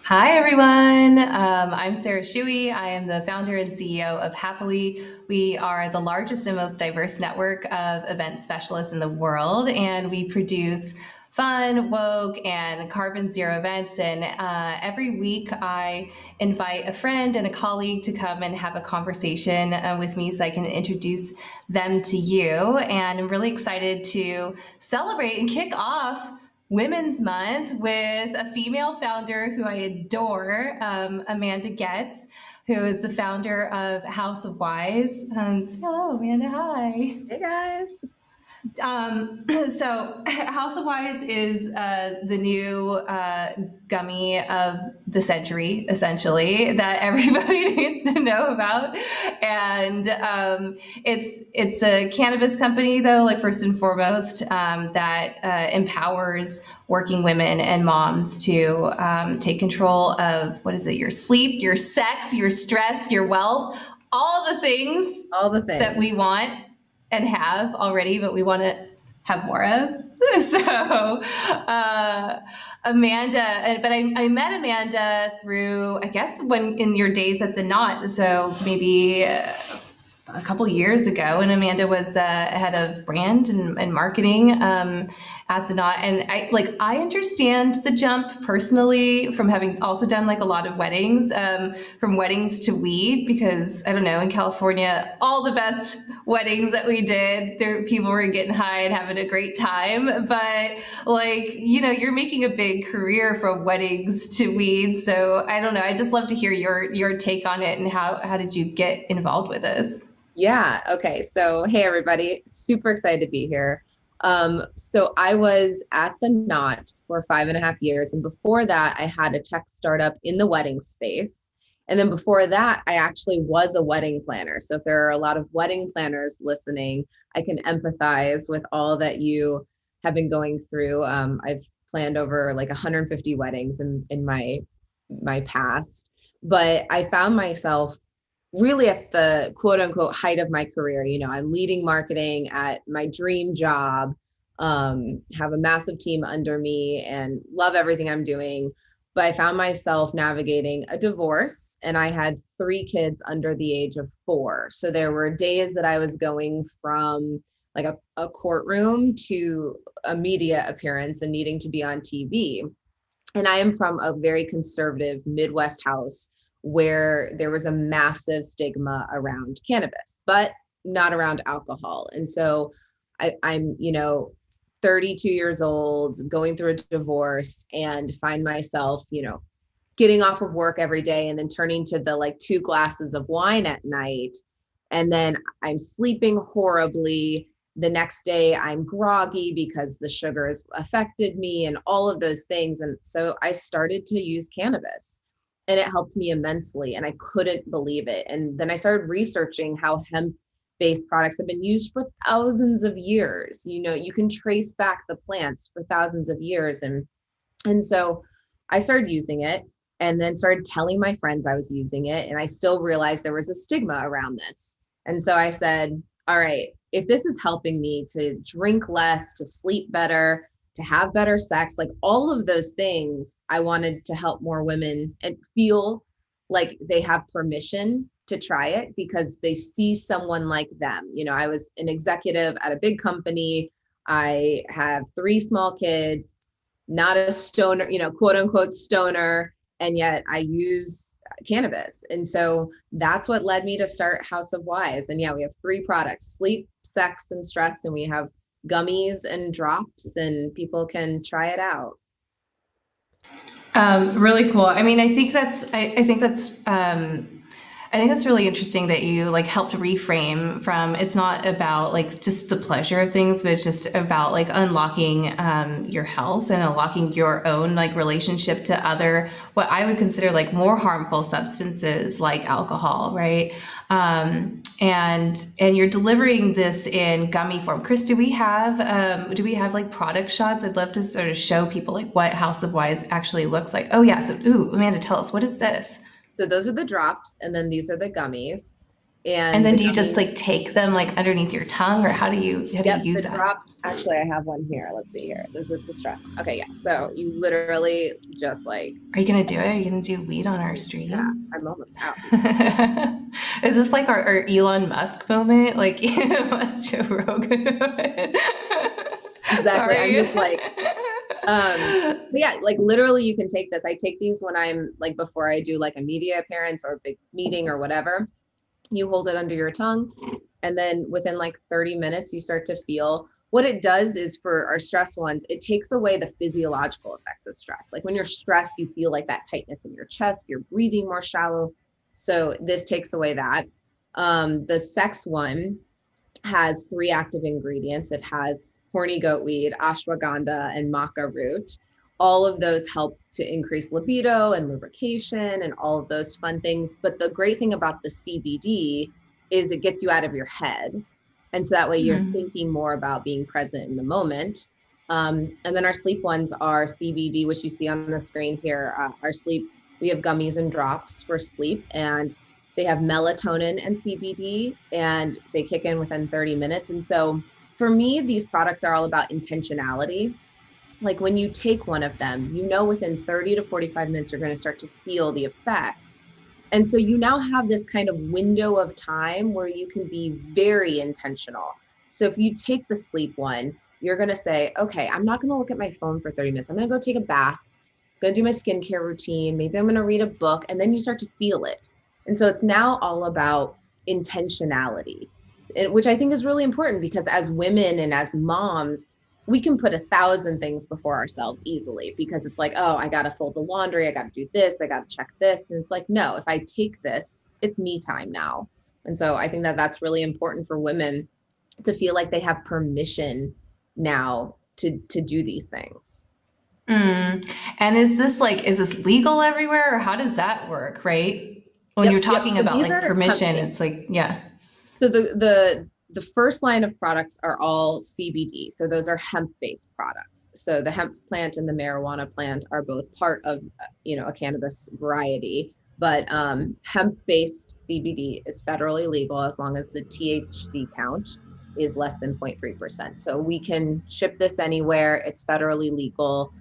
Hi, everyone. I'm Sarah Shuey. I am the founder and CEO of Happily. We are the largest and most diverse network of event specialists in the world, and we produce fun, woke, and carbon zero events. And every week I invite a friend and a colleague to come and have a conversation with me so I can introduce them to you. And I'm really excited to celebrate and kick off Women's Month with a female founder who I adore, Amanda Goetz, who is the founder of House of Wise. Say hello, Amanda. Hi. Hey, guys. So House of Wise is the new gummy of the century, essentially, that everybody needs to know about. And it's a cannabis company, though, like first and foremost, that empowers working women and moms to take control of, what is it, your sleep, your sex, your stress, your wealth, all the things that we want and have already, but we want to have more of. So Amanda, but I met Amanda through, I guess, when in your days at the Knot. So maybe a couple years ago, and Amanda was the head of brand and marketing at the Knot. And I understand the jump personally from having also done like a lot of weddings, from weddings to weed, because I don't know, in California, all the best weddings that we did, there people were getting high and having a great time. But you're making a big career from weddings to weed. So I don't know. I just love to hear your take on it, and how did you get involved with this? Yeah. Okay. So, hey, everybody. Super excited to be here. So I was at the Knot for 5.5 years. And before that, I had a tech startup in the wedding space. And then before that, I actually was a wedding planner. So if there are a lot of wedding planners listening, I can empathize with all that you have been going through. I've planned over like 150 weddings in my past, but I found myself really at the quote unquote height of my career. I'm leading marketing at my dream job, have a massive team under me and love everything I'm doing. But I found myself navigating a divorce, and I had 3 kids under the age of 4. So there were days that I was going from like a courtroom to a media appearance and needing to be on TV. And I am from a very conservative Midwest house where there was a massive stigma around cannabis, but not around alcohol. And so I'm 32 years old, going through a divorce, and find myself, getting off of work every day and then turning to the like 2 glasses of wine at night. And then I'm sleeping horribly. The next day I'm groggy because the sugar has affected me and all of those things. And so I started to use cannabis, and it helped me immensely. And I couldn't believe it. And then I started researching how hemp-based products have been used for thousands of years. You can trace back the plants for thousands of years. And so I started using it, and then started telling my friends I was using it. And I still realized there was a stigma around this. And so I said, all right, if this is helping me to drink less, to sleep better, to have better sex, like all of those things, I wanted to help more women and feel like they have permission to try it because they see someone like them. I was an executive at a big company. I have 3 small kids, not a stoner, quote unquote stoner, and yet I use cannabis. And so that's what led me to start House of Wise. And yeah, we have 3 products: sleep, sex, and stress. And we have gummies and drops, and people can try it out. Really cool. I mean, I think that's really interesting that you like helped reframe from it's not about like just the pleasure of things, but it's just about like unlocking your health and unlocking your own like relationship to other what I would consider like more harmful substances like alcohol, right? And you're delivering this in gummy form. Chris, do we have like product shots? I'd love to sort of show people like what House of Wise actually looks like. Oh yeah, so Amanda, tell us, what is this? So those are the drops, and then these are the gummies. And And then the do you just gummies, like take them like underneath your tongue, or how do you yep, use the that? drops. Actually, I have one here. Let's see here. This is the stress one. Okay, yeah. So you literally just like, Are you gonna do it? Are you gonna do weed on our yeah, stream? I'm almost out. Is this like our Elon Musk moment? Like what's Joe Rogan? Exactly. I'm Sorry. just like, but yeah, like literally you can take this. I take these when I'm like, before I do like a media appearance or a big meeting or whatever. You hold it under your tongue, and then within like 30 minutes, you start to feel what it does is for our stress ones, it takes away the physiological effects of stress. Like when you're stressed, you feel like that tightness in your chest, you're breathing more shallow. So this takes away that. The sex one has 3 active ingredients. It has horny goat weed, ashwagandha, and maca root. All of those help to increase libido and lubrication and all of those fun things. But the great thing about the CBD is it gets you out of your head. And so that way you're thinking more about being present in the moment. And then our sleep ones are CBD, which you see on the screen here. Our sleep, we have gummies and drops for sleep, and they have melatonin and CBD, and they kick in within 30 minutes. And so for me, these products are all about intentionality. Like when you take one of them, within 30 to 45 minutes, you're going to start to feel the effects. And so you now have this kind of window of time where you can be very intentional. So if you take the sleep one, you're going to say, okay, I'm not going to look at my phone for 30 minutes. I'm going to go take a bath, going to do my skincare routine. Maybe I'm going to read a book, and then you start to feel it. And so it's now all about intentionality, which I think is really important, because as women and as moms, we can put 1,000 things before ourselves easily, because it's like, oh, I got to fold the laundry. I got to do this. I got to check this. And it's like, no, if I take this, it's me time now. And so I think that that's really important for women to feel like they have permission now to do these things. And is this legal everywhere, or how does that work, right? When Yep, you're yep. talking So about these like are permission, it's like, yeah. So the first line of products are all CBD. So those are hemp-based products. So the hemp plant and the marijuana plant are both part of, a cannabis variety. But hemp-based CBD is federally legal as long as the THC count is less than 0.3%. So we can ship this anywhere. It's federally legal.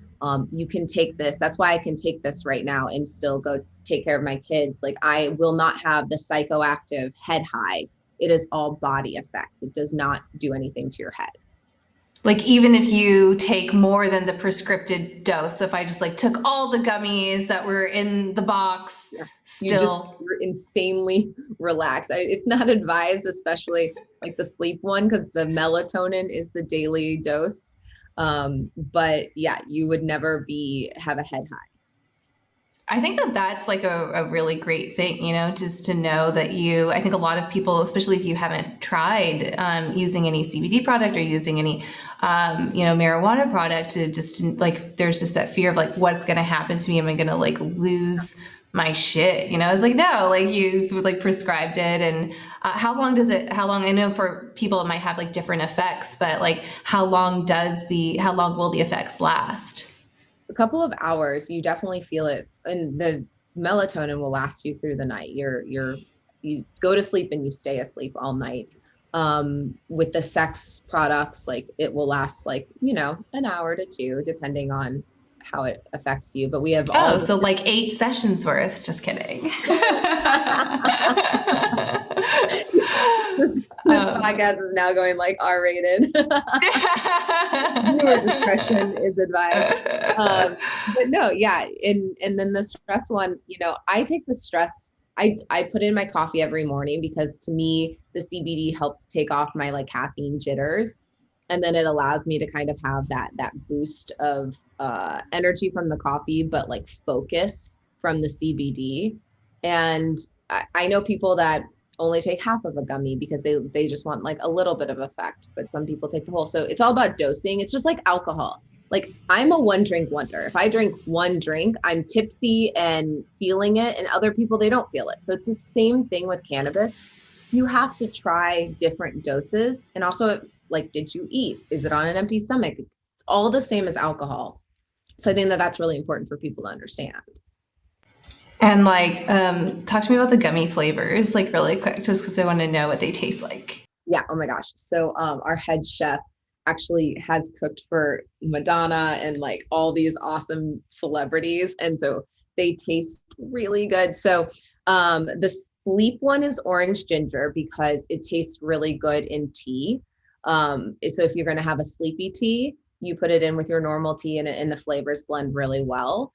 You can take this. That's why I can take this right now and still go take care of my kids. Like, I will not have the psychoactive head high. It is all body effects. It does not do anything to your head. Like, even if you take more than the prescripted dose, so if I just took all the gummies that were in the box, Yeah. still. You're insanely relaxed. It's not advised, especially like the sleep one, because the melatonin is the daily dose. But yeah, you would never have a head high. I think that that's like a really great thing, just to know that I think a lot of people, especially if you haven't tried using any CBD product or using any, marijuana product, there's just that fear of what's going to happen to me. Am I going to lose my shit? It's like, no, you've prescribed it. And how long, I know for people it might have different effects, but how long will the effects last? A couple of hours, you definitely feel it, and the melatonin will last you through the night. You go to sleep and you stay asleep all night. With the sex products, it will last an hour to two, depending on how it affects you. But we have so 8 sessions worth. Just kidding. This podcast is now going R-rated. Viewer discretion is advised. But no, yeah. And then the stress one, I take the stress, I put in my coffee every morning, because to me, the CBD helps take off my caffeine jitters. And then it allows me to kind of have that boost of energy from the coffee, but focus from the CBD. And I know people that only take half of a gummy because they just want a little bit of effect, but some people take the whole. So it's all about dosing. It's just like alcohol. I'm a 1-drink wonder. If I drink 1 drink, I'm tipsy and feeling it, and other people, they don't feel it. So it's the same thing with cannabis. You have to try different doses. And also, did you eat? Is it on an empty stomach? It's all the same as alcohol. So I think that that's really important for people to understand. And talk to me about the gummy flavors, really quick, just because I want to know what they taste like. Yeah. Oh my gosh. So our head chef actually has cooked for Madonna and all these awesome celebrities. And so they taste really good. So the sleep one is orange ginger, because it tastes really good in tea. So if you're going to have a sleepy tea, you put it in with your normal tea, and the flavors blend really well.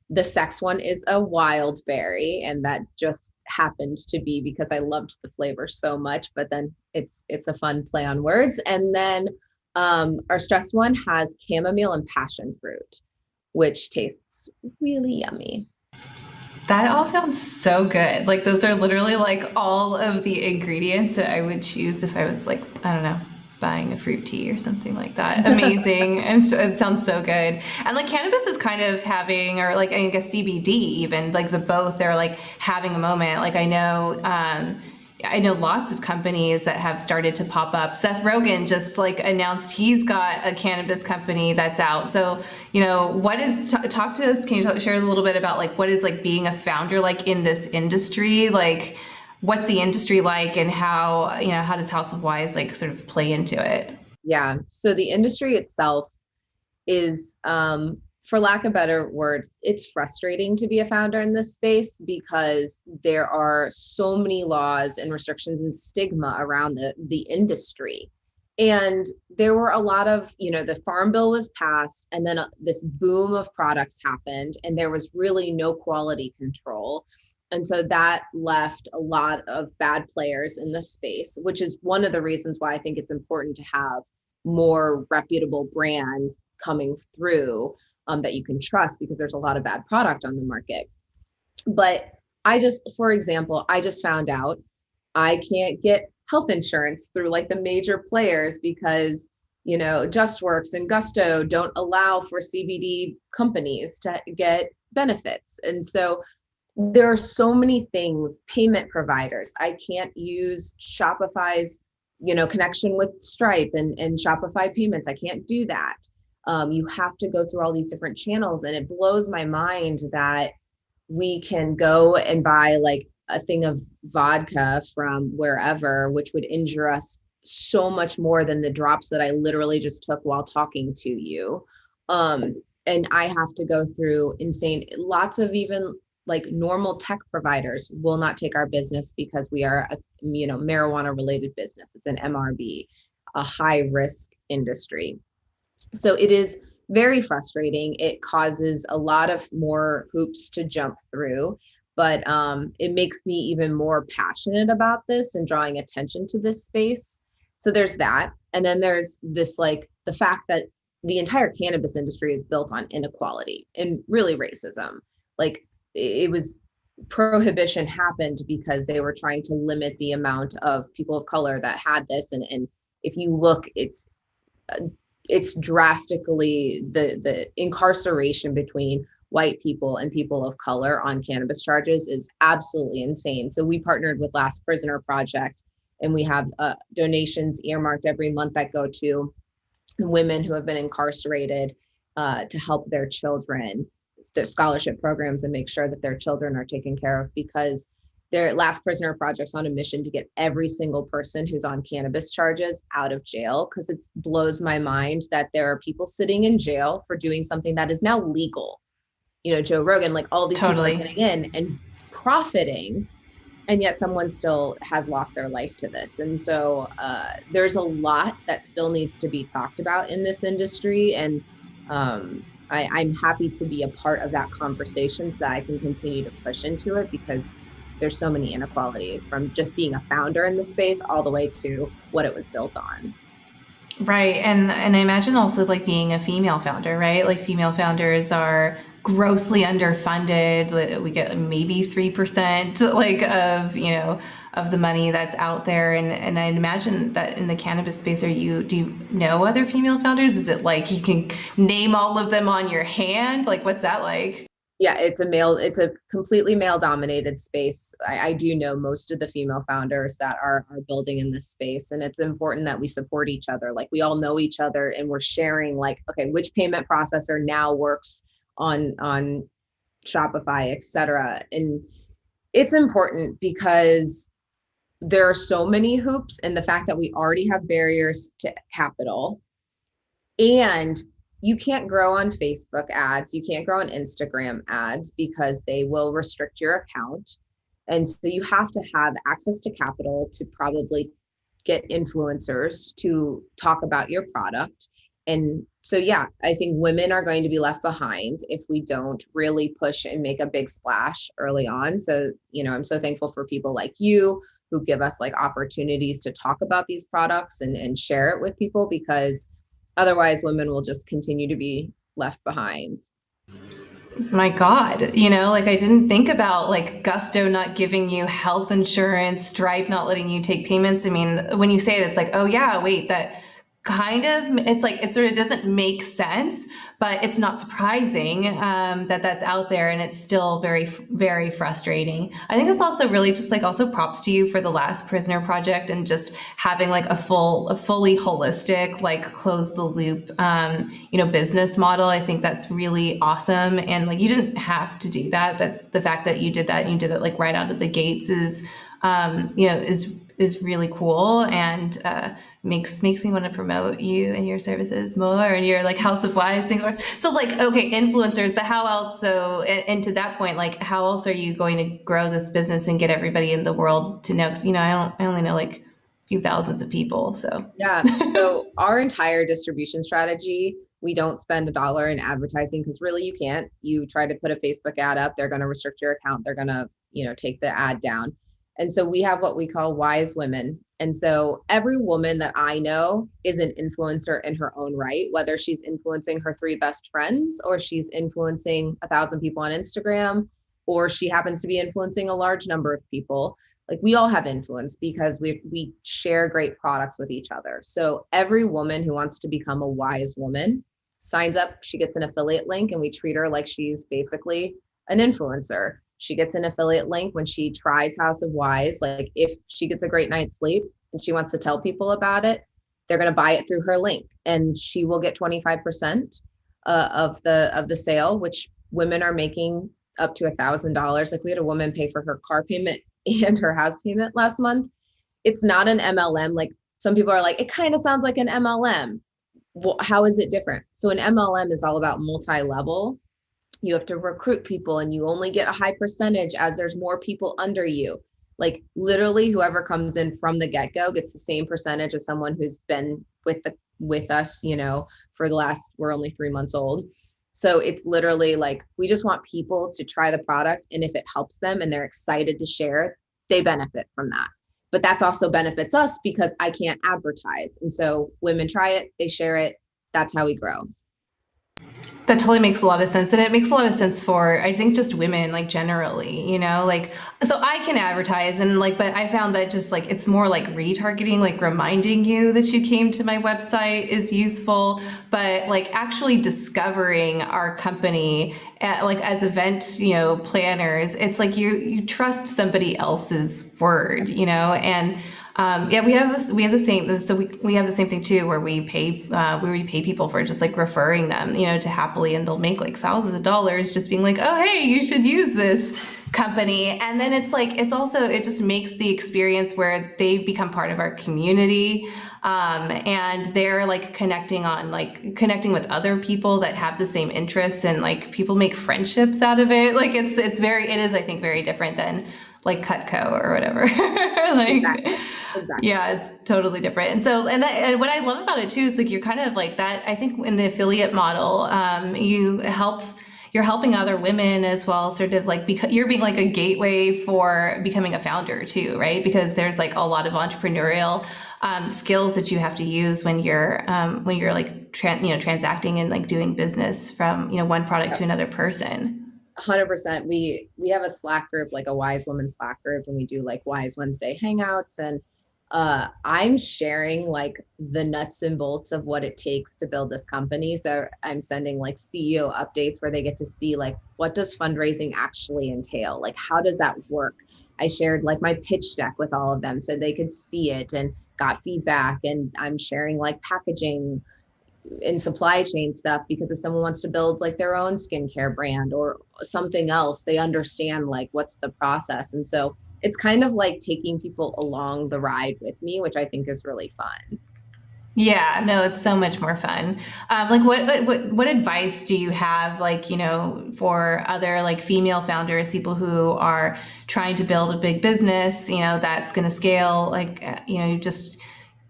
The sex one is a wild berry, and that just happened to be because I loved the flavor so much, but then it's a fun play on words. And then our stress one has chamomile and passion fruit, which tastes really yummy. That all sounds so good. Those are literally all of the ingredients that I would choose if I was I don't know, buying a fruit tea or something like that. Amazing. And so, it sounds so good. And cannabis is kind of having, or I guess CBD even, the both, they're having a moment. I know lots of companies that have started to pop up. Seth Rogen just announced he's got a cannabis company that's out. So, what is, talk to us, can you share a little bit about what is being a founder in this industry? What's the industry like, and how does House of Wise sort of play into it? Yeah. So the industry itself is for lack of a better word, it's frustrating to be a founder in this space because there are so many laws and restrictions and stigma around the industry. And there were a lot of, the Farm Bill was passed, and then this boom of products happened, and there was really no quality control. And so that left a lot of bad players in the space, which is one of the reasons why I think it's important to have more reputable brands coming through that you can trust, because there's a lot of bad product on the market. But for example, I just found out I can't get health insurance through like the major players because, JustWorks and Gusto don't allow for CBD companies to get benefits. And so there are so many things, payment providers. I can't use Shopify's, connection with Stripe and Shopify payments. I can't do that. You have to go through all these different channels, and it blows my mind that we can go and buy like a thing of vodka from wherever, which would injure us so much more than the drops that I literally just took while talking to you. And I have to go through lots of even like normal tech providers will not take our business because we are a marijuana related business. It's an MRB, a high risk industry. So it is very frustrating. It causes a lot of more hoops to jump through, but it makes me even more passionate about this and drawing attention to this space. So there's that. And then there's this, like, the fact that the entire cannabis industry is built on inequality and really racism. Like, prohibition happened because they were trying to limit the amount of people of color that had this. And if you look, it's drastically the incarceration between white people and people of color on cannabis charges is absolutely insane. So we partnered with Last Prisoner Project, and we have donations earmarked every month that go to women who have been incarcerated to help their children, their scholarship programs, and make sure that their children are taken care of, because their Last Prisoner Project's on a mission to get every single person who's on cannabis charges out of jail, because it blows my mind that there are people sitting in jail for doing something that is now legal. Joe Rogan, like, all these people are getting in and profiting, and yet someone still has lost their life to this. And so there's a lot that still needs to be talked about in this industry. And I'm happy to be a part of that conversation so that I can continue to push into it, because there's so many inequalities from just being a founder in the space all the way to what it was built on. Right. And I imagine also, like, being a female founder, right? Like, female founders are grossly underfunded. We get maybe 3% like of the money that's out there. And I imagine that in the cannabis space, do you know other female founders? Is it like you can name all of them on your hand? Like, what's that like? Yeah, it's a completely male dominated space. I do know most of the female founders that are building in this space, and it's important that we support each other. Like, we all know each other, and we're sharing, like, okay, which payment processor now works on Shopify, etc. And it's important because there are so many hoops, and the fact that we already have barriers to capital, and you can't grow on Facebook ads, you can't grow on Instagram ads because they will restrict your account. And so you have to have access to capital to probably get influencers to talk about your product. And so, yeah, I think women are going to be left behind if we don't really push and make a big splash early on. So, I'm so thankful for people like you who give us like opportunities to talk about these products and share it with people, because otherwise women will just continue to be left behind. My God, like, I didn't think about like Gusto not giving you health insurance, Stripe not letting you take payments. I mean, when you say it, it's like, oh yeah, wait, that kind of, it's like, it sort of doesn't make sense, but it's not surprising that that's out there, and it's still very, very frustrating. I think that's also really just like also props to you for the Last Prisoner Project and just having like a fully holistic, like, close the loop, business model. I think that's really awesome. And like, you didn't have to do that, but the fact that you did that and you did it like right out of the gates is is really cool, and makes me want to promote you and your services more, and your like House of Wise thing. So like, okay, influencers, but how else? So, and to that point, like, how else are you going to grow this business and get everybody in the world to know? Because I only know like a few thousands of people. So Yeah. So our entire distribution strategy, we don't spend a dollar in advertising because really you can't. You try to put a Facebook ad up, they're going to restrict your account. They're going to, take the ad down. And so we have what we call wise women. And so every woman that I know is an influencer in her own right, whether she's influencing her three best friends or she's influencing 1,000 people on Instagram, or she happens to be influencing a large number of people. Like, we all have influence because we share great products with each other. So every woman who wants to become a wise woman signs up, she gets an affiliate link, and we treat her like she's basically an influencer. She gets an affiliate link when she tries House of Wise. Like, if she gets a great night's sleep and she wants to tell people about it, they're going to buy it through her link, and she will get 25% of the sale, which women are making up to $1,000. Like, we had a woman pay for her car payment and her house payment last month. It's not an MLM. Like, some people are like, it kind of sounds like an MLM. Well, how is it different? So an MLM is all about multi-level. You have to recruit people, and you only get a high percentage as there's more people under you. Like, literally whoever comes in from the get-go gets the same percentage as someone who's been with us, for the last, we're only 3 months old. So it's literally like, we just want people to try the product, and if it helps them and they're excited to share, they benefit from that. But that's also benefits us because I can't advertise. And so women try it, they share it. That's how we grow. that totally makes a lot of sense. And it makes a lot of sense for, I think, just women, like, generally, like, so I can advertise, and like, but I found that just like, it's more like retargeting, like reminding you that you came to my website is useful, but like actually discovering our company like as event, planners, it's like you trust somebody else's word, and yeah, we have the same, so we have the same thing too, where we pay people for just like referring them, to Happily, and they'll make like thousands of dollars just being like, oh, hey, you should use this company. And then it's like, it just makes the experience where they become part of our community. And they're like connecting with other people that have the same interests, and like people make friendships out of it. Like, it is, I think, very different than like Cutco or whatever. Like, Exactly. yeah, it's totally different. And so, and what I love about it too is like, you're kind of like that. I think in the affiliate model, you're helping other women as well, sort of like, because you're being like a gateway for becoming a founder too, right? Because there's like a lot of entrepreneurial skills that you have to use when you're like transacting and like doing business from one product to another person. 100%. We have a Slack group, like a Wise Woman Slack group, and we do like Wise Wednesday hangouts. And I'm sharing like the nuts and bolts of what it takes to build this company. So I'm sending like CEO updates where they get to see like, what does fundraising actually entail? Like, how does that work? I shared like my pitch deck with all of them so they could see it and got feedback. And I'm sharing like packaging in supply chain stuff, because if someone wants to build like their own skincare brand or something else, they understand like what's the process. And so it's kind of like taking people along the ride with me, which I think is really fun. Yeah, no, it's so much more fun. Like, what advice do you have, like, for other like female founders, people who are trying to build a big business, that's going to scale? Like,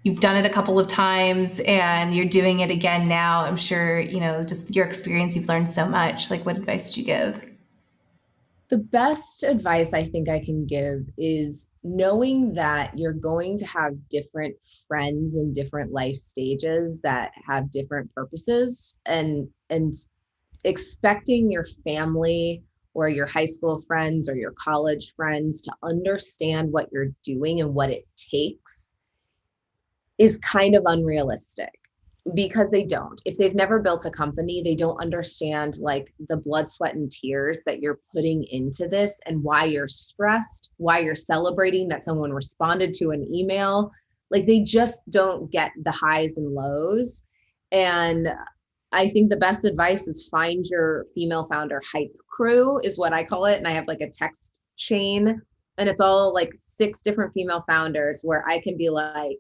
you've done it a couple of times and you're doing it again now. I'm sure, just your experience, you've learned so much. Like, what advice would you give? The best advice I think I can give is knowing that you're going to have different friends in different life stages that have different purposes, and expecting your family or your high school friends or your college friends to understand what you're doing and what it takes is kind of unrealistic, because they don't. If they've never built a company, they don't understand like the blood, sweat, and tears that you're putting into this, and why you're stressed, why you're celebrating that someone responded to an email. Like, they just don't get the highs and lows. And I think the best advice is find your female founder hype crew, is what I call it. And I have like a text chain and it's all like 6 different female founders where I can be like,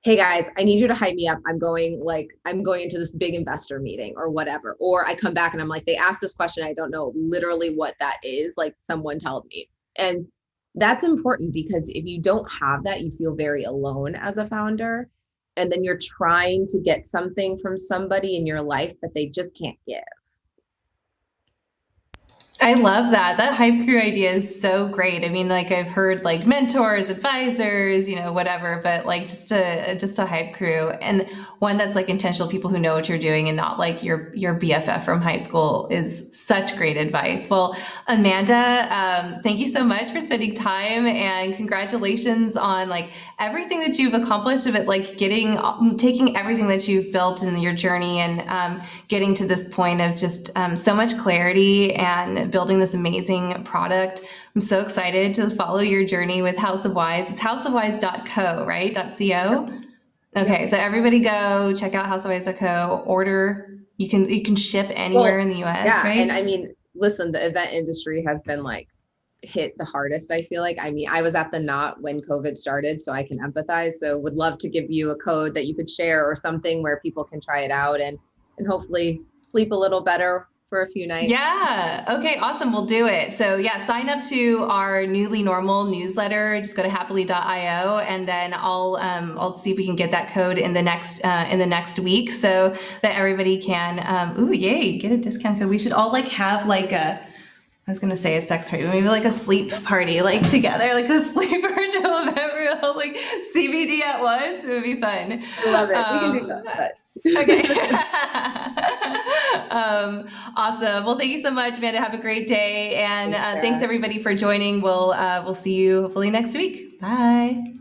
hey guys, I need you to hype me up. I'm going into this big investor meeting or whatever. Or I come back and I'm like, they asked this question. I don't know literally what that is. Like someone told me. And that's important because if you don't have that, you feel very alone as a founder. And then you're trying to get something from somebody in your life that they just can't give. I love that. That hype crew idea is so great. I mean, like I've heard like mentors, advisors, whatever, but like just a hype crew and one that's like intentional, people who know what you're doing and not like your BFF from high school is such great advice. Well, Amanda, thank you so much for spending time and congratulations on like everything that you've accomplished of it, like taking everything that you've built in your journey and getting to this point of just so much clarity and building this amazing product. I'm so excited to follow your journey with House of Wise. It's houseofwise.co, right? .co? Yep. Okay, Yep. so everybody go check out houseofwise.co, order. You can ship anywhere Well, in the US, yeah. And right? I mean, listen, the event industry has been like hit the hardest, I feel like. I mean, I was at the Knot when COVID started, so I can empathize. So would love to give you a code that you could share or something where people can try it out and hopefully sleep a little better for a few nights. Yeah. Okay. Awesome. We'll do it. So yeah, sign up to our newly normal newsletter. Just go to happily.io and then I'll see if we can get that code in the next week so that everybody can, ooh, yay, get a discount code. We should all like have like I was gonna say a sex party, but maybe like a sleep party, like together, like a sleep virtual event where we all like CBD at once. It would be fun. I love it. We can do that. But. Okay. Awesome. Well, thank you so much, Amanda. Have a great day, and thanks everybody for joining. We'll see you hopefully next week. Bye.